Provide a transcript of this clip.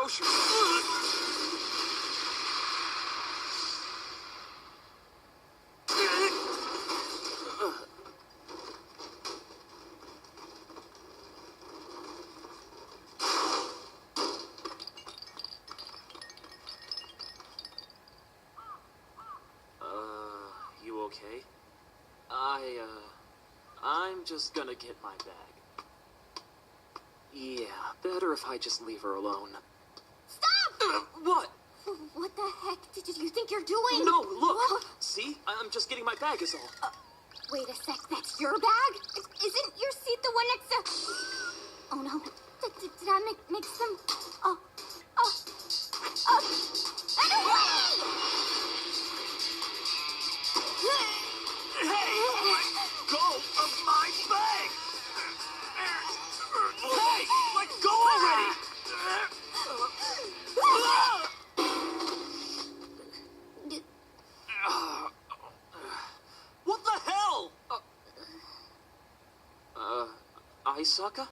You okay? I'm just gonna get my bag. Yeah, better if I just leave her alone. Stop! What? What the heck did you think you're doing? No, look! What? See? I'm just getting my bag is all. Wait a sec, that's your bag? Isn't your seat the one next to... Oh no, did I mix them? And away! Hey! Let go of my bag! Hey! Let go already! What the hell? Aisaka?